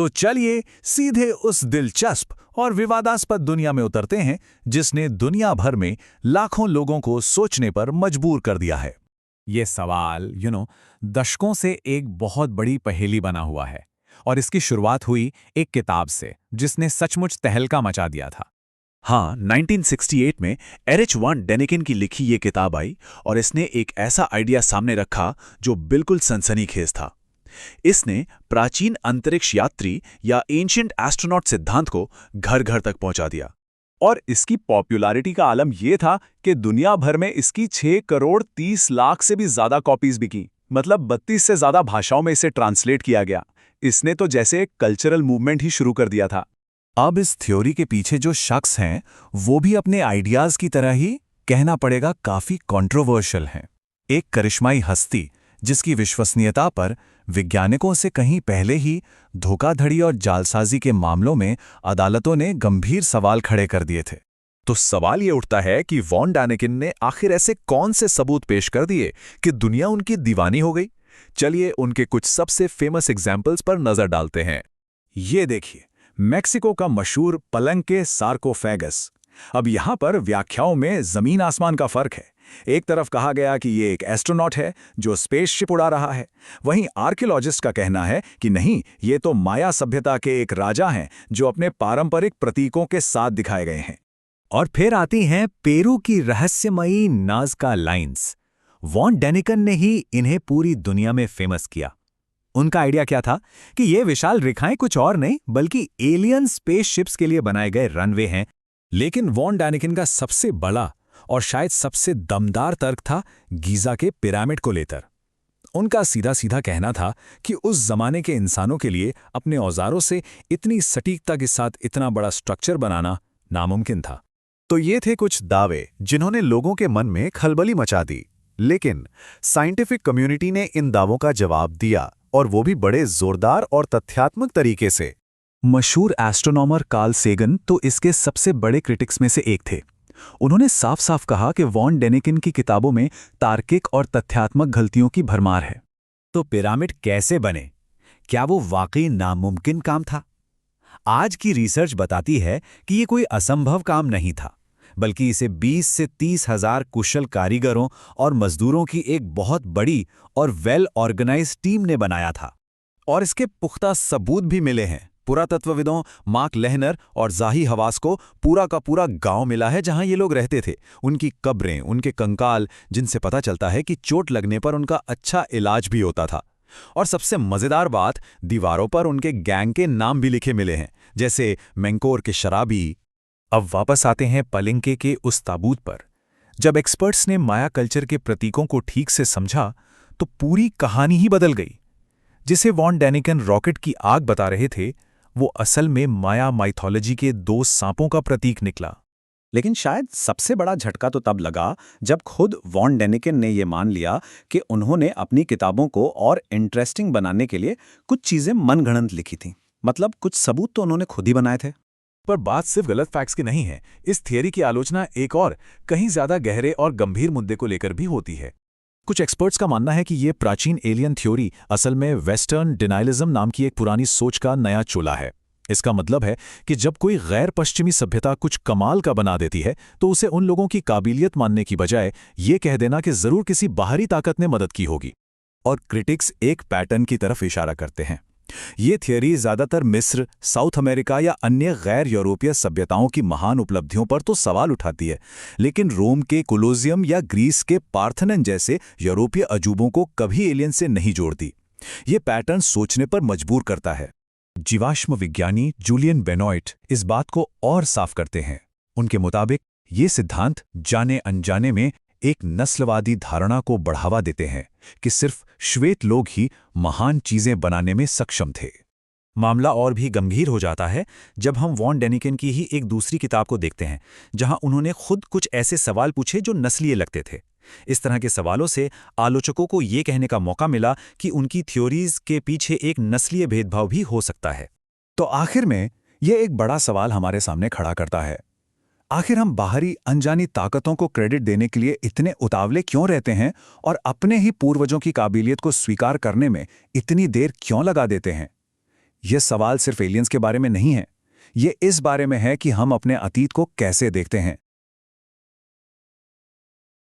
तो चलिए सीधे उस दिलचस्प और विवादास्पद दुनिया में उतरते हैं जिसने दुनिया भर में लाखों लोगों को सोचने पर मजबूर कर दिया है। ये सवाल दशकों से एक बहुत बड़ी पहेली बना हुआ है और इसकी शुरुआत हुई एक किताब से जिसने सचमुच तहलका मचा दिया था। हाँ, 1968 में एरिच वॉन डेनिकन की लिखी ये किताब आई और इसने एक ऐसा आइडिया सामने रखा जो बिल्कुल सनसनीखेज था। इसने प्राचीन अंतरिक्ष यात्री या एंशिएंट एस्ट्रोनॉट सिद्धांत को घर घर तक पहुंचा दिया। और इसकी पॉपुलैरिटी का आलम यह था कि दुनिया भर में इसकी 6 करोड़ 30 लाख से भी ज्यादा कॉपीज बिकी। मतलब 32 से ज्यादा भाषाओं में इसे ट्रांसलेट किया गया। इसने तो जैसे एक कल्चरल मूवमेंट ही शुरू कर दिया था। अब इस थ्योरी के पीछे जो शख्स हैं वो भी अपने आइडियाज की तरह ही कहना पड़ेगा काफी कंट्रोवर्शियल हैं। एक करिश्माई हस्ती जिसकी विश्वसनीयता पर वैज्ञानिकों से कहीं पहले ही धोखाधड़ी और जालसाजी के मामलों में अदालतों ने गंभीर सवाल खड़े कर दिए थे। तो सवाल ये उठता है कि वॉन डेनिकन ने आखिर ऐसे कौन से सबूत पेश कर दिए कि दुनिया उनकी दीवानी हो गई। चलिए उनके कुछ सबसे फेमस एग्जाम्पल्स पर नजर डालते हैं। ये देखिए, मेक्सिको का मशहूर पलंके सार्कोफेगस। अब यहां पर व्याख्याओं में जमीन आसमान का फर्क है। एक तरफ कहा गया कि ये एक एस्ट्रोनॉट है जो स्पेसशिप उड़ा रहा है, वहीं आर्कियोलॉजिस्ट का कहना है कि नहीं, ये तो माया सभ्यता के एक राजा हैं जो अपने पारंपरिक प्रतीकों के साथ दिखाए गए हैं। और फिर आती हैं पेरू की रहस्यमयी नाज़का लाइंस। वॉन डेनिकन ने ही इन्हें पूरी दुनिया में फेमस किया। उनका आइडिया क्या था कि ये विशाल रेखाएं कुछ और नहीं बल्कि एलियन स्पेसशिप्स के लिए बनाए गए रनवे हैं। लेकिन वॉन डेनिकन का सबसे बड़ा और शायद सबसे दमदार तर्क था गीज़ा के पिरामिड को लेकर। उनका सीधा सीधा कहना था कि उस जमाने के इंसानों के लिए अपने औजारों से इतनी सटीकता के साथ इतना बड़ा स्ट्रक्चर बनाना नामुमकिन था। तो ये थे कुछ दावे जिन्होंने लोगों के मन में खलबली मचा दी। लेकिन साइंटिफिक कम्युनिटी ने इन दावों का जवाब दिया, और वो भी बड़े जोरदार और तथ्यात्मक तरीके से। मशहूर एस्ट्रोनॉमर कार्ल सेगन तो इसके सबसे बड़े क्रिटिक्स में से एक थे। उन्होंने साफ साफ कहा कि वॉन डेनिकन की किताबों में तार्किक और तथ्यात्मक गलतियों की भरमार है। तो पिरामिड कैसे बने? क्या वो वाकई नामुमकिन काम था? आज की रिसर्च बताती है कि ये कोई असंभव काम नहीं था, बल्कि इसे 20 से 30 हजार कुशल कारीगरों और मजदूरों की एक बहुत बड़ी और वेल ऑर्गेनाइज्ड टीम ने बनाया था। और इसके पुख्ता सबूत भी मिले हैं। पुरातत्वविदों मार्क लेहनर और जाही हवास को पूरा का पूरा गांव मिला है जहां ये लोग रहते थे। उनकी कब्रें, उनके कंकाल, जिनसे पता चलता है कि चोट लगने पर उनका अच्छा इलाज भी होता था। और सबसे मजेदार बात, दीवारों पर उनके गैंग के नाम भी लिखे मिले हैं, जैसे मेंकोर के शराबी। अब वापस आते हैं पलिंके के उस ताबूत पर। जब एक्सपर्ट्स ने माया कल्चर के प्रतीकों को ठीक से समझा तो पूरी कहानी ही बदल गई। जिसे वॉन डेनिकन रॉकेट की आग बता रहे थे, वो असल में माया माइथोलॉजी के 2 सांपों का प्रतीक निकला। लेकिन शायद सबसे बड़ा झटका तो तब लगा जब खुद वॉन डेनिकन ने ये मान लिया कि उन्होंने अपनी किताबों को और इंटरेस्टिंग बनाने के लिए कुछ चीजें मनगढ़ंत लिखी थीं। मतलब कुछ सबूत तो उन्होंने खुद ही बनाए थे। पर बात सिर्फ गलत फैक्ट्स की नहीं है। इस थियरी की आलोचना एक और कहीं ज्यादा गहरे और गंभीर मुद्दे को लेकर भी होती है। कुछ एक्सपर्ट्स का मानना है कि ये प्राचीन एलियन थ्योरी असल में वेस्टर्न डिनाइलिज्म नाम की एक पुरानी सोच का नया चोला है। इसका मतलब है कि जब कोई गैर पश्चिमी सभ्यता कुछ कमाल का बना देती है तो उसे उन लोगों की काबिलियत मानने की बजाय ये कह देना कि जरूर किसी बाहरी ताकत ने मदद की होगी। और क्रिटिक्स एक पैटर्न की तरफ इशारा करते हैं। ये थियरी ज्यादातर मिस्र, साउथ अमेरिका या अन्य गैर यूरोपीय सभ्यताओं की महान उपलब्धियों पर तो सवाल उठाती है, लेकिन रोम के कोलोसियम या ग्रीस के पार्थेनन जैसे यूरोपीय अजूबों को कभी एलियन से नहीं जोड़ती। ये पैटर्न सोचने पर मजबूर करता है। जीवाश्म विज्ञानी जूलियन बेनॉइट इस बात को और साफ करते हैं। उनके मुताबिक ये सिद्धांत जाने अनजाने में एक नस्लवादी धारणा को बढ़ावा देते हैं कि सिर्फ श्वेत लोग ही महान चीजें बनाने में सक्षम थे। मामला और भी गंभीर हो जाता है जब हम वॉन डेनिकन की ही एक दूसरी किताब को देखते हैं, जहां उन्होंने खुद कुछ ऐसे सवाल पूछे जो नस्लीय लगते थे। इस तरह के सवालों से आलोचकों को ये कहने का मौका मिला कि उनकी थ्योरीज के पीछे एक नस्लीय भेदभाव भी हो सकता है। तो आखिर में यह एक बड़ा सवाल हमारे सामने खड़ा करता है, आखिर हम बाहरी अनजानी ताकतों को क्रेडिट देने के लिए इतने उतावले क्यों रहते हैं और अपने ही पूर्वजों की काबिलियत को स्वीकार करने में इतनी देर क्यों लगा देते हैं? यह सवाल सिर्फ एलियंस के बारे में नहीं है, ये इस बारे में है कि हम अपने अतीत को कैसे देखते हैं।